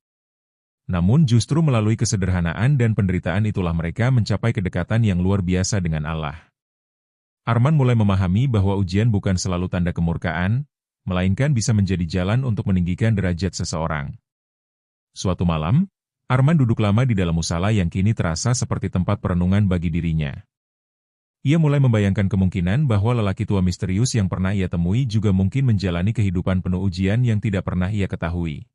Namun justru melalui kesederhanaan dan penderitaan itulah mereka mencapai kedekatan yang luar biasa dengan Allah. Arman mulai memahami bahwa ujian bukan selalu tanda kemurkaan, melainkan bisa menjadi jalan untuk meninggikan derajat seseorang. Suatu malam, Arman duduk lama di dalam musala yang kini terasa seperti tempat perenungan bagi dirinya. Ia mulai membayangkan kemungkinan bahwa lelaki tua misterius yang pernah ia temui juga mungkin menjalani kehidupan penuh ujian yang tidak pernah ia ketahui.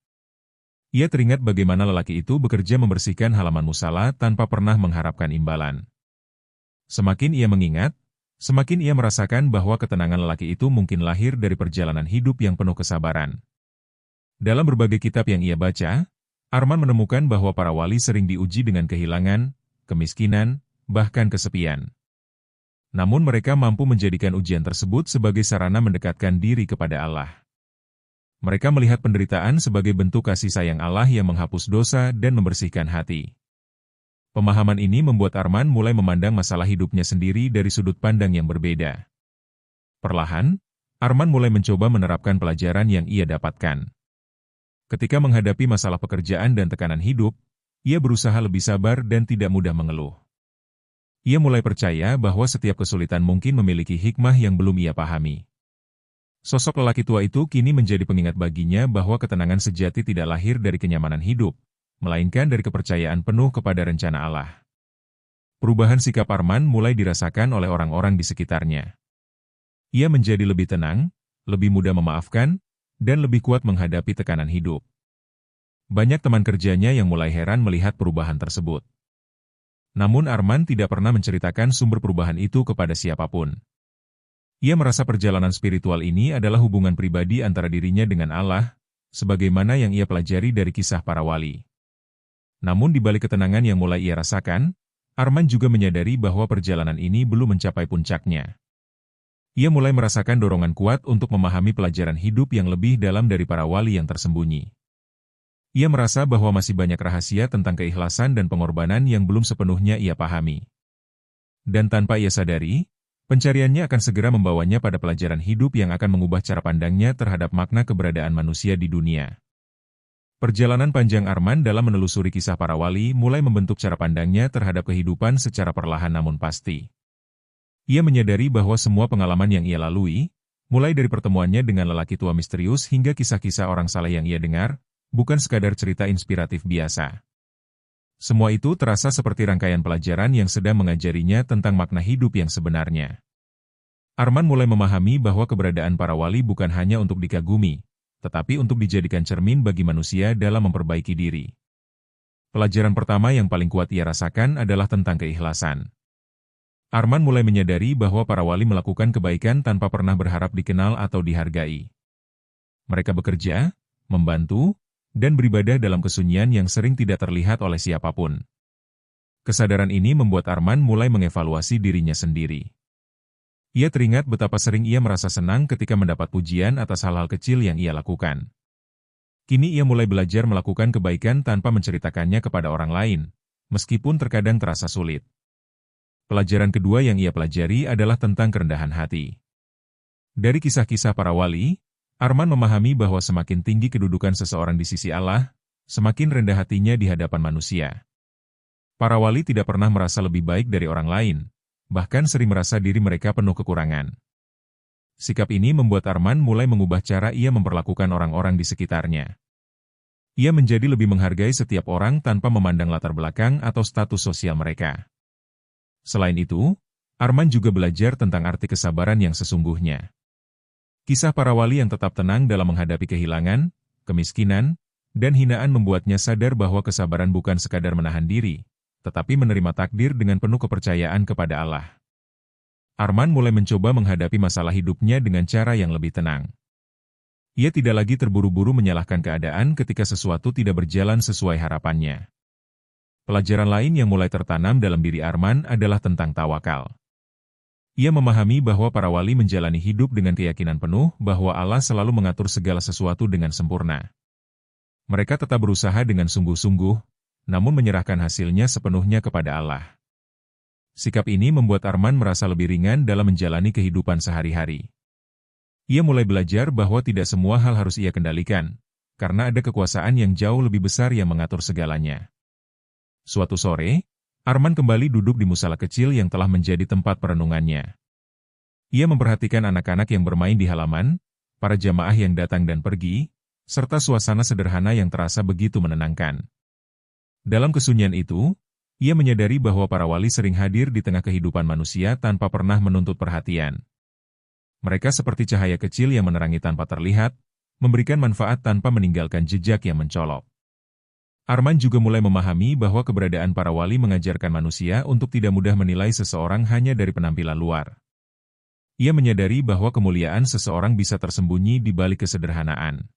Ia teringat bagaimana lelaki itu bekerja membersihkan halaman musala tanpa pernah mengharapkan imbalan. Semakin ia mengingat, semakin ia merasakan bahwa ketenangan lelaki itu mungkin lahir dari perjalanan hidup yang penuh kesabaran. Dalam berbagai kitab yang ia baca, Arman menemukan bahwa para wali sering diuji dengan kehilangan, kemiskinan, bahkan kesepian. Namun mereka mampu menjadikan ujian tersebut sebagai sarana mendekatkan diri kepada Allah. Mereka melihat penderitaan sebagai bentuk kasih sayang Allah yang menghapus dosa dan membersihkan hati. Pemahaman ini membuat Arman mulai memandang masalah hidupnya sendiri dari sudut pandang yang berbeda. Perlahan, Arman mulai mencoba menerapkan pelajaran yang ia dapatkan. Ketika menghadapi masalah pekerjaan dan tekanan hidup, ia berusaha lebih sabar dan tidak mudah mengeluh. Ia mulai percaya bahwa setiap kesulitan mungkin memiliki hikmah yang belum ia pahami. Sosok lelaki tua itu kini menjadi pengingat baginya bahwa ketenangan sejati tidak lahir dari kenyamanan hidup, melainkan dari kepercayaan penuh kepada rencana Allah. Perubahan sikap Arman mulai dirasakan oleh orang-orang di sekitarnya. Ia menjadi lebih tenang, lebih mudah memaafkan, dan lebih kuat menghadapi tekanan hidup. Banyak teman kerjanya yang mulai heran melihat perubahan tersebut. Namun Arman tidak pernah menceritakan sumber perubahan itu kepada siapapun. Ia merasa perjalanan spiritual ini adalah hubungan pribadi antara dirinya dengan Allah, sebagaimana yang ia pelajari dari kisah para wali. Namun di balik ketenangan yang mulai ia rasakan, Arman juga menyadari bahwa perjalanan ini belum mencapai puncaknya. Ia mulai merasakan dorongan kuat untuk memahami pelajaran hidup yang lebih dalam dari para wali yang tersembunyi. Ia merasa bahwa masih banyak rahasia tentang keikhlasan dan pengorbanan yang belum sepenuhnya ia pahami. Dan tanpa ia sadari, pencariannya akan segera membawanya pada pelajaran hidup yang akan mengubah cara pandangnya terhadap makna keberadaan manusia di dunia. Perjalanan panjang Arman dalam menelusuri kisah para wali mulai membentuk cara pandangnya terhadap kehidupan secara perlahan namun pasti. Ia menyadari bahwa semua pengalaman yang ia lalui, mulai dari pertemuannya dengan lelaki tua misterius hingga kisah-kisah orang saleh yang ia dengar, bukan sekadar cerita inspiratif biasa. Semua itu terasa seperti rangkaian pelajaran yang sedang mengajarinya tentang makna hidup yang sebenarnya. Arman mulai memahami bahwa keberadaan para wali bukan hanya untuk dikagumi, tetapi untuk dijadikan cermin bagi manusia dalam memperbaiki diri. Pelajaran pertama yang paling kuat ia rasakan adalah tentang keikhlasan. Arman mulai menyadari bahwa para wali melakukan kebaikan tanpa pernah berharap dikenal atau dihargai. Mereka bekerja, membantu, dan beribadah dalam kesunyian yang sering tidak terlihat oleh siapapun. Kesadaran ini membuat Arman mulai mengevaluasi dirinya sendiri. Ia teringat betapa sering ia merasa senang ketika mendapat pujian atas hal-hal kecil yang ia lakukan. Kini ia mulai belajar melakukan kebaikan tanpa menceritakannya kepada orang lain, meskipun terkadang terasa sulit. Pelajaran kedua yang ia pelajari adalah tentang kerendahan hati. Dari kisah-kisah para wali, Arman memahami bahwa semakin tinggi kedudukan seseorang di sisi Allah, semakin rendah hatinya di hadapan manusia. Para wali tidak pernah merasa lebih baik dari orang lain, bahkan sering merasa diri mereka penuh kekurangan. Sikap ini membuat Arman mulai mengubah cara ia memperlakukan orang-orang di sekitarnya. Ia menjadi lebih menghargai setiap orang tanpa memandang latar belakang atau status sosial mereka. Selain itu, Arman juga belajar tentang arti kesabaran yang sesungguhnya. Kisah para wali yang tetap tenang dalam menghadapi kehilangan, kemiskinan, dan hinaan membuatnya sadar bahwa kesabaran bukan sekadar menahan diri, tetapi menerima takdir dengan penuh kepercayaan kepada Allah. Arman mulai mencoba menghadapi masalah hidupnya dengan cara yang lebih tenang. Ia tidak lagi terburu-buru menyalahkan keadaan ketika sesuatu tidak berjalan sesuai harapannya. Pelajaran lain yang mulai tertanam dalam diri Arman adalah tentang tawakal. Ia memahami bahwa para wali menjalani hidup dengan keyakinan penuh bahwa Allah selalu mengatur segala sesuatu dengan sempurna. Mereka tetap berusaha dengan sungguh-sungguh, namun menyerahkan hasilnya sepenuhnya kepada Allah. Sikap ini membuat Arman merasa lebih ringan dalam menjalani kehidupan sehari-hari. Ia mulai belajar bahwa tidak semua hal harus ia kendalikan, karena ada kekuasaan yang jauh lebih besar yang mengatur segalanya. Suatu sore, Arman kembali duduk di musala kecil yang telah menjadi tempat perenungannya. Ia memperhatikan anak-anak yang bermain di halaman, para jamaah yang datang dan pergi, serta suasana sederhana yang terasa begitu menenangkan. Dalam kesunyian itu, ia menyadari bahwa para wali sering hadir di tengah kehidupan manusia tanpa pernah menuntut perhatian. Mereka seperti cahaya kecil yang menerangi tanpa terlihat, memberikan manfaat tanpa meninggalkan jejak yang mencolok. Arman juga mulai memahami bahwa keberadaan para wali mengajarkan manusia untuk tidak mudah menilai seseorang hanya dari penampilan luar. Ia menyadari bahwa kemuliaan seseorang bisa tersembunyi di balik kesederhanaan.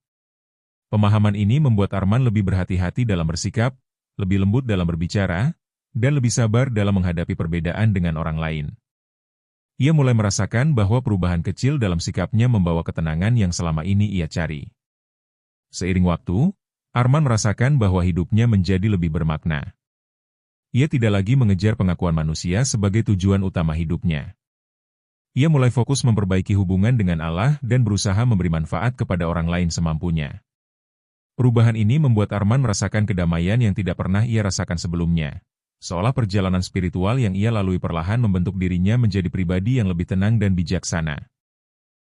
Pemahaman ini membuat Arman lebih berhati-hati dalam bersikap, lebih lembut dalam berbicara, dan lebih sabar dalam menghadapi perbedaan dengan orang lain. Ia mulai merasakan bahwa perubahan kecil dalam sikapnya membawa ketenangan yang selama ini ia cari. Seiring waktu, Arman merasakan bahwa hidupnya menjadi lebih bermakna. Ia tidak lagi mengejar pengakuan manusia sebagai tujuan utama hidupnya. Ia mulai fokus memperbaiki hubungan dengan Allah dan berusaha memberi manfaat kepada orang lain semampunya. Perubahan ini membuat Arman merasakan kedamaian yang tidak pernah ia rasakan sebelumnya. Seolah perjalanan spiritual yang ia lalui perlahan membentuk dirinya menjadi pribadi yang lebih tenang dan bijaksana.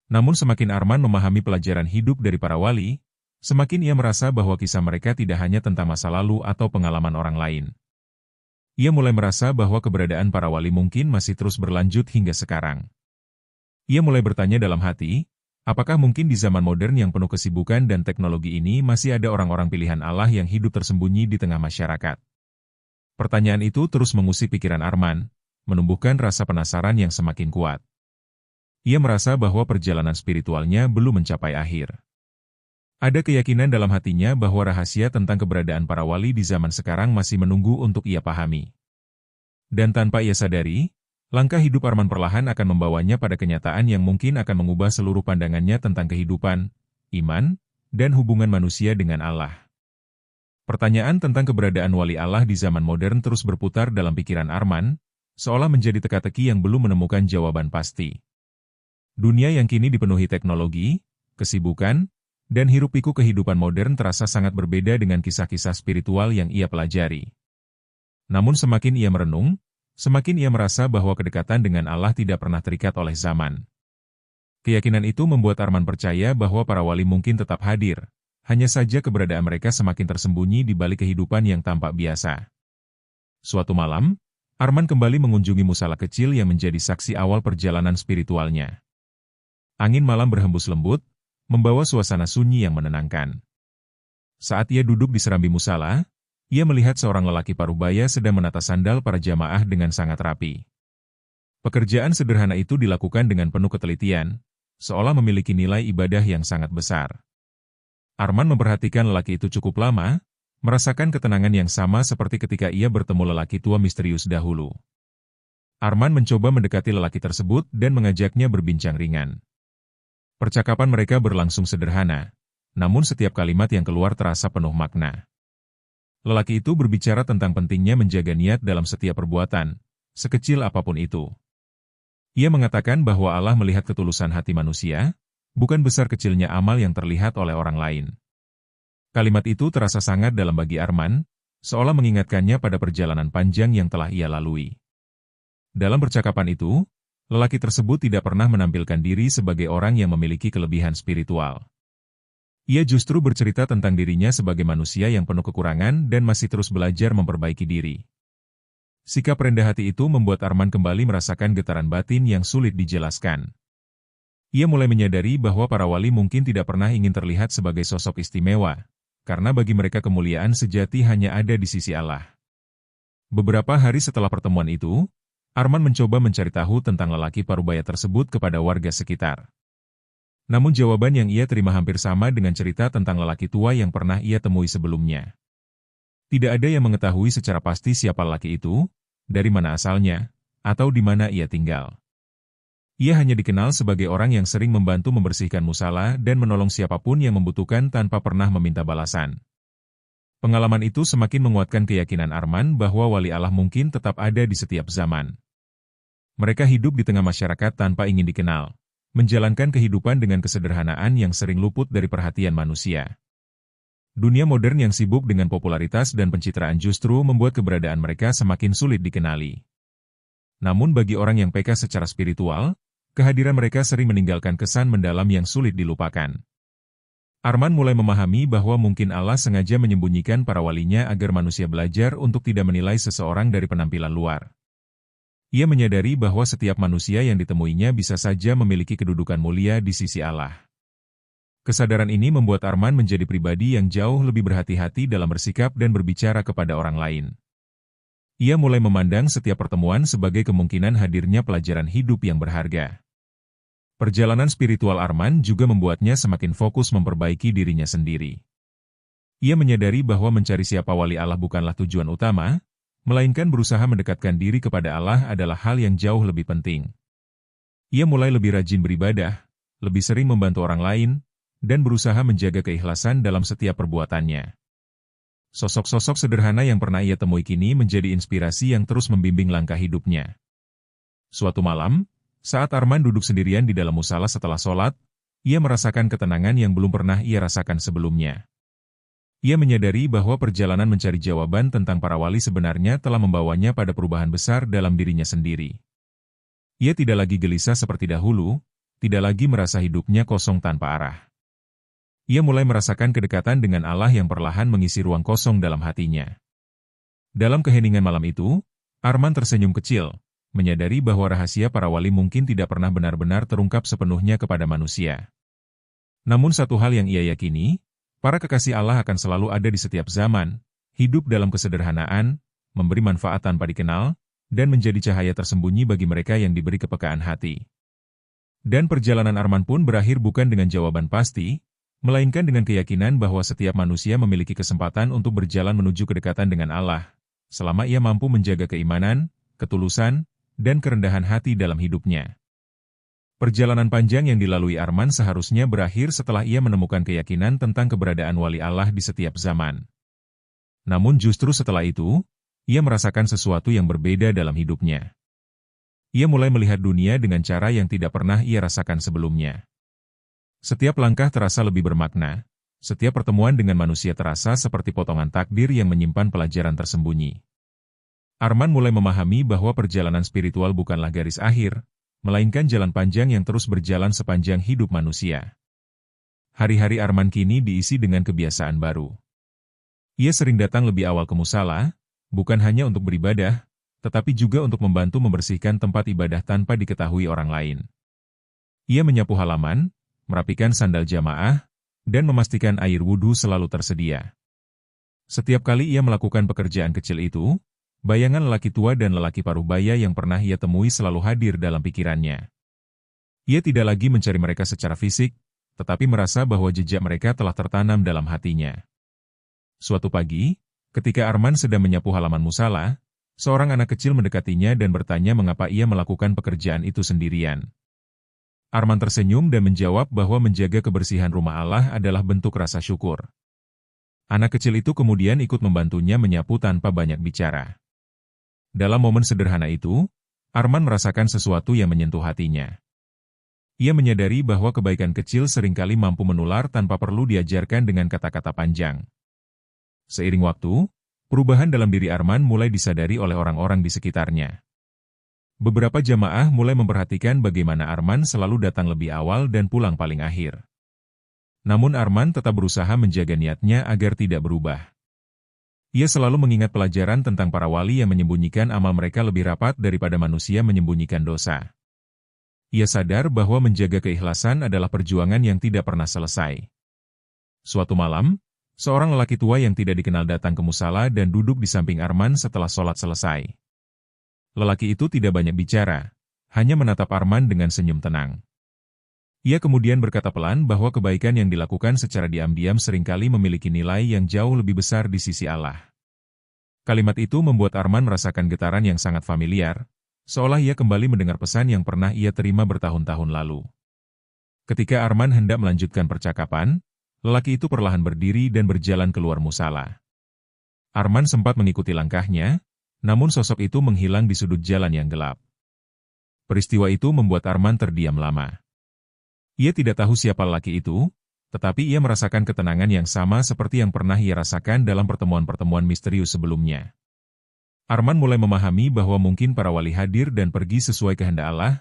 Namun semakin Arman memahami pelajaran hidup dari para wali, semakin ia merasa bahwa kisah mereka tidak hanya tentang masa lalu atau pengalaman orang lain. Ia mulai merasa bahwa keberadaan para wali mungkin masih terus berlanjut hingga sekarang. Ia mulai bertanya dalam hati, apakah mungkin di zaman modern yang penuh kesibukan dan teknologi ini masih ada orang-orang pilihan Allah yang hidup tersembunyi di tengah masyarakat? Pertanyaan itu terus mengusik pikiran Arman, menumbuhkan rasa penasaran yang semakin kuat. Ia merasa bahwa perjalanan spiritualnya belum mencapai akhir. Ada keyakinan dalam hatinya bahwa rahasia tentang keberadaan para wali di zaman sekarang masih menunggu untuk ia pahami. Dan tanpa ia sadari, langkah hidup Arman perlahan akan membawanya pada kenyataan yang mungkin akan mengubah seluruh pandangannya tentang kehidupan, iman, dan hubungan manusia dengan Allah. Pertanyaan tentang keberadaan wali Allah di zaman modern terus berputar dalam pikiran Arman, seolah menjadi teka-teki yang belum menemukan jawaban pasti. Dunia yang kini dipenuhi teknologi, kesibukan, dan hiruk-pikuk kehidupan modern terasa sangat berbeda dengan kisah-kisah spiritual yang ia pelajari. Namun semakin ia merenung, semakin ia merasa bahwa kedekatan dengan Allah tidak pernah terikat oleh zaman. Keyakinan itu membuat Arman percaya bahwa para wali mungkin tetap hadir, hanya saja keberadaan mereka semakin tersembunyi di balik kehidupan yang tampak biasa. Suatu malam, Arman kembali mengunjungi musala kecil yang menjadi saksi awal perjalanan spiritualnya. Angin malam berhembus lembut, membawa suasana sunyi yang menenangkan. Saat ia duduk di serambi musala, ia melihat seorang lelaki parubaya sedang menata sandal para jamaah dengan sangat rapi. Pekerjaan sederhana itu dilakukan dengan penuh ketelitian, seolah memiliki nilai ibadah yang sangat besar. Arman memperhatikan lelaki itu cukup lama, merasakan ketenangan yang sama seperti ketika ia bertemu lelaki tua misterius dahulu. Arman mencoba mendekati lelaki tersebut dan mengajaknya berbincang ringan. Percakapan mereka berlangsung sederhana, namun setiap kalimat yang keluar terasa penuh makna. Lelaki itu berbicara tentang pentingnya menjaga niat dalam setiap perbuatan, sekecil apapun itu. Ia mengatakan bahwa Allah melihat ketulusan hati manusia, bukan besar kecilnya amal yang terlihat oleh orang lain. Kalimat itu terasa sangat dalam bagi Arman, seolah mengingatkannya pada perjalanan panjang yang telah ia lalui. Dalam percakapan itu, lelaki tersebut tidak pernah menampilkan diri sebagai orang yang memiliki kelebihan spiritual. Ia justru bercerita tentang dirinya sebagai manusia yang penuh kekurangan dan masih terus belajar memperbaiki diri. Sikap rendah hati itu membuat Arman kembali merasakan getaran batin yang sulit dijelaskan. Ia mulai menyadari bahwa para wali mungkin tidak pernah ingin terlihat sebagai sosok istimewa, karena bagi mereka kemuliaan sejati hanya ada di sisi Allah. Beberapa hari setelah pertemuan itu, Arman mencoba mencari tahu tentang lelaki parubaya tersebut kepada warga sekitar. Namun jawaban yang ia terima hampir sama dengan cerita tentang lelaki tua yang pernah ia temui sebelumnya. Tidak ada yang mengetahui secara pasti siapa lelaki itu, dari mana asalnya, atau di mana ia tinggal. Ia hanya dikenal sebagai orang yang sering membantu membersihkan musala dan menolong siapapun yang membutuhkan tanpa pernah meminta balasan. Pengalaman itu semakin menguatkan keyakinan Arman bahwa wali Allah mungkin tetap ada di setiap zaman. Mereka hidup di tengah masyarakat tanpa ingin dikenal, menjalankan kehidupan dengan kesederhanaan yang sering luput dari perhatian manusia. Dunia modern yang sibuk dengan popularitas dan pencitraan justru membuat keberadaan mereka semakin sulit dikenali. Namun bagi orang yang peka secara spiritual, kehadiran mereka sering meninggalkan kesan mendalam yang sulit dilupakan. Arman mulai memahami bahwa mungkin Allah sengaja menyembunyikan para walinya agar manusia belajar untuk tidak menilai seseorang dari penampilan luar. Ia menyadari bahwa setiap manusia yang ditemuinya bisa saja memiliki kedudukan mulia di sisi Allah. Kesadaran ini membuat Arman menjadi pribadi yang jauh lebih berhati-hati dalam bersikap dan berbicara kepada orang lain. Ia mulai memandang setiap pertemuan sebagai kemungkinan hadirnya pelajaran hidup yang berharga. Perjalanan spiritual Arman juga membuatnya semakin fokus memperbaiki dirinya sendiri. Ia menyadari bahwa mencari siapa wali Allah bukanlah tujuan utama, melainkan berusaha mendekatkan diri kepada Allah adalah hal yang jauh lebih penting. Ia mulai lebih rajin beribadah, lebih sering membantu orang lain, dan berusaha menjaga keikhlasan dalam setiap perbuatannya. Sosok-sosok sederhana yang pernah ia temui kini menjadi inspirasi yang terus membimbing langkah hidupnya. Suatu malam, saat Arman duduk sendirian di dalam musala setelah sholat, ia merasakan ketenangan yang belum pernah ia rasakan sebelumnya. Ia menyadari bahwa perjalanan mencari jawaban tentang para wali sebenarnya telah membawanya pada perubahan besar dalam dirinya sendiri. Ia tidak lagi gelisah seperti dahulu, tidak lagi merasa hidupnya kosong tanpa arah. Ia mulai merasakan kedekatan dengan Allah yang perlahan mengisi ruang kosong dalam hatinya. Dalam keheningan malam itu, Arman tersenyum kecil, menyadari bahwa rahasia para wali mungkin tidak pernah benar-benar terungkap sepenuhnya kepada manusia. Namun satu hal yang ia yakini, para kekasih Allah akan selalu ada di setiap zaman, hidup dalam kesederhanaan, memberi manfaat tanpa dikenal, dan menjadi cahaya tersembunyi bagi mereka yang diberi kepekaan hati. Dan perjalanan Arman pun berakhir bukan dengan jawaban pasti, melainkan dengan keyakinan bahwa setiap manusia memiliki kesempatan untuk berjalan menuju kedekatan dengan Allah, selama ia mampu menjaga keimanan, ketulusan, dan kerendahan hati dalam hidupnya. Perjalanan panjang yang dilalui Arman seharusnya berakhir setelah ia menemukan keyakinan tentang keberadaan wali Allah di setiap zaman. Namun justru setelah itu, ia merasakan sesuatu yang berbeda dalam hidupnya. Ia mulai melihat dunia dengan cara yang tidak pernah ia rasakan sebelumnya. Setiap langkah terasa lebih bermakna, setiap pertemuan dengan manusia terasa seperti potongan takdir yang menyimpan pelajaran tersembunyi. Arman mulai memahami bahwa perjalanan spiritual bukanlah garis akhir, melainkan jalan panjang yang terus berjalan sepanjang hidup manusia. Hari-hari Arman kini diisi dengan kebiasaan baru. Ia sering datang lebih awal ke musala, bukan hanya untuk beribadah, tetapi juga untuk membantu membersihkan tempat ibadah tanpa diketahui orang lain. Ia menyapu halaman, merapikan sandal jamaah, dan memastikan air wudhu selalu tersedia. Setiap kali ia melakukan pekerjaan kecil itu, bayangan lelaki tua dan lelaki parubaya yang pernah ia temui selalu hadir dalam pikirannya. Ia tidak lagi mencari mereka secara fisik, tetapi merasa bahwa jejak mereka telah tertanam dalam hatinya. Suatu pagi, ketika Arman sedang menyapu halaman musala, seorang anak kecil mendekatinya dan bertanya mengapa ia melakukan pekerjaan itu sendirian. Arman tersenyum dan menjawab bahwa menjaga kebersihan rumah Allah adalah bentuk rasa syukur. Anak kecil itu kemudian ikut membantunya menyapu tanpa banyak bicara. Dalam momen sederhana itu, Arman merasakan sesuatu yang menyentuh hatinya. Ia menyadari bahwa kebaikan kecil seringkali mampu menular tanpa perlu diajarkan dengan kata-kata panjang. Seiring waktu, perubahan dalam diri Arman mulai disadari oleh orang-orang di sekitarnya. Beberapa jamaah mulai memperhatikan bagaimana Arman selalu datang lebih awal dan pulang paling akhir. Namun Arman tetap berusaha menjaga niatnya agar tidak berubah. Ia selalu mengingat pelajaran tentang para wali yang menyembunyikan amal mereka lebih rapat daripada manusia menyembunyikan dosa. Ia sadar bahwa menjaga keikhlasan adalah perjuangan yang tidak pernah selesai. Suatu malam, seorang lelaki tua yang tidak dikenal datang ke musala dan duduk di samping Arman setelah sholat selesai. Lelaki itu tidak banyak bicara, hanya menatap Arman dengan senyum tenang. Ia kemudian berkata pelan bahwa kebaikan yang dilakukan secara diam-diam seringkali memiliki nilai yang jauh lebih besar di sisi Allah. Kalimat itu membuat Arman merasakan getaran yang sangat familiar, seolah ia kembali mendengar pesan yang pernah ia terima bertahun-tahun lalu. Ketika Arman hendak melanjutkan percakapan, lelaki itu perlahan berdiri dan berjalan keluar musala. Arman sempat mengikuti langkahnya, namun sosok itu menghilang di sudut jalan yang gelap. Peristiwa itu membuat Arman terdiam lama. Ia tidak tahu siapa lelaki itu, tetapi ia merasakan ketenangan yang sama seperti yang pernah ia rasakan dalam pertemuan-pertemuan misterius sebelumnya. Arman mulai memahami bahwa mungkin para wali hadir dan pergi sesuai kehendak Allah,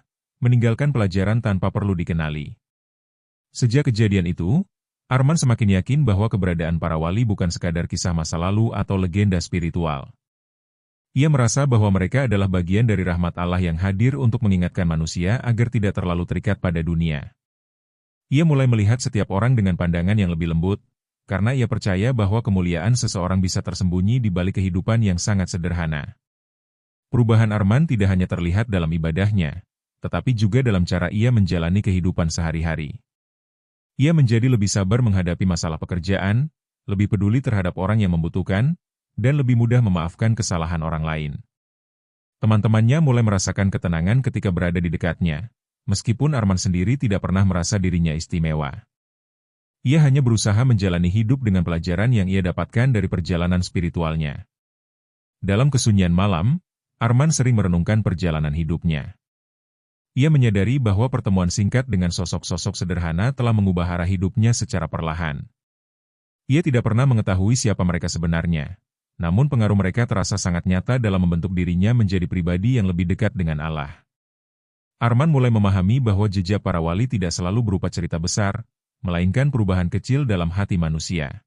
meninggalkan pelajaran tanpa perlu dikenali. Sejak kejadian itu, Arman semakin yakin bahwa keberadaan para wali bukan sekadar kisah masa lalu atau legenda spiritual. Ia merasa bahwa mereka adalah bagian dari rahmat Allah yang hadir untuk mengingatkan manusia agar tidak terlalu terikat pada dunia. Ia mulai melihat setiap orang dengan pandangan yang lebih lembut, karena ia percaya bahwa kemuliaan seseorang bisa tersembunyi di balik kehidupan yang sangat sederhana. Perubahan Arman tidak hanya terlihat dalam ibadahnya, tetapi juga dalam cara ia menjalani kehidupan sehari-hari. Ia menjadi lebih sabar menghadapi masalah pekerjaan, lebih peduli terhadap orang yang membutuhkan, dan lebih mudah memaafkan kesalahan orang lain. Teman-temannya mulai merasakan ketenangan ketika berada di dekatnya, meskipun Arman sendiri tidak pernah merasa dirinya istimewa. Ia hanya berusaha menjalani hidup dengan pelajaran yang ia dapatkan dari perjalanan spiritualnya. Dalam kesunyian malam, Arman sering merenungkan perjalanan hidupnya. Ia menyadari bahwa pertemuan singkat dengan sosok-sosok sederhana telah mengubah arah hidupnya secara perlahan. Ia tidak pernah mengetahui siapa mereka sebenarnya. Namun pengaruh mereka terasa sangat nyata dalam membentuk dirinya menjadi pribadi yang lebih dekat dengan Allah. Arman mulai memahami bahwa jejak para wali tidak selalu berupa cerita besar, melainkan perubahan kecil dalam hati manusia.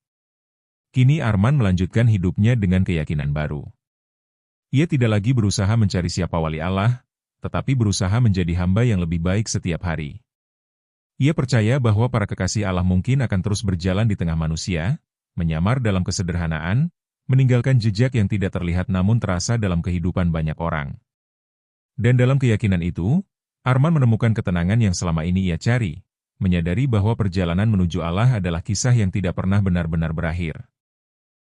Kini Arman melanjutkan hidupnya dengan keyakinan baru. Ia tidak lagi berusaha mencari siapa wali Allah, tetapi berusaha menjadi hamba yang lebih baik setiap hari. Ia percaya bahwa para kekasih Allah mungkin akan terus berjalan di tengah manusia, menyamar dalam kesederhanaan, meninggalkan jejak yang tidak terlihat namun terasa dalam kehidupan banyak orang. Dan dalam keyakinan itu, Arman menemukan ketenangan yang selama ini ia cari, menyadari bahwa perjalanan menuju Allah adalah kisah yang tidak pernah benar-benar berakhir.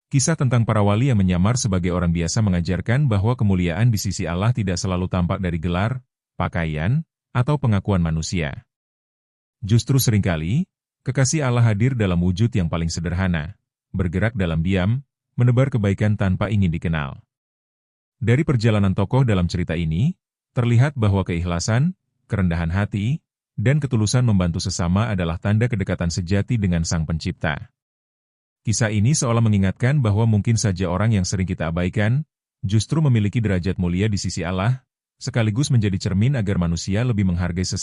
Kisah tentang para wali yang menyamar sebagai orang biasa mengajarkan bahwa kemuliaan di sisi Allah tidak selalu tampak dari gelar, pakaian, atau pengakuan manusia. Justru seringkali, kekasih Allah hadir dalam wujud yang paling sederhana, bergerak dalam diam, menebar kebaikan tanpa ingin dikenal. Dari perjalanan tokoh dalam cerita ini, terlihat bahwa keikhlasan, kerendahan hati, dan ketulusan membantu sesama adalah tanda kedekatan sejati dengan Sang Pencipta. Kisah ini seolah mengingatkan bahwa mungkin saja orang yang sering kita abaikan, justru memiliki derajat mulia di sisi Allah, sekaligus menjadi cermin agar manusia lebih menghargai sesama.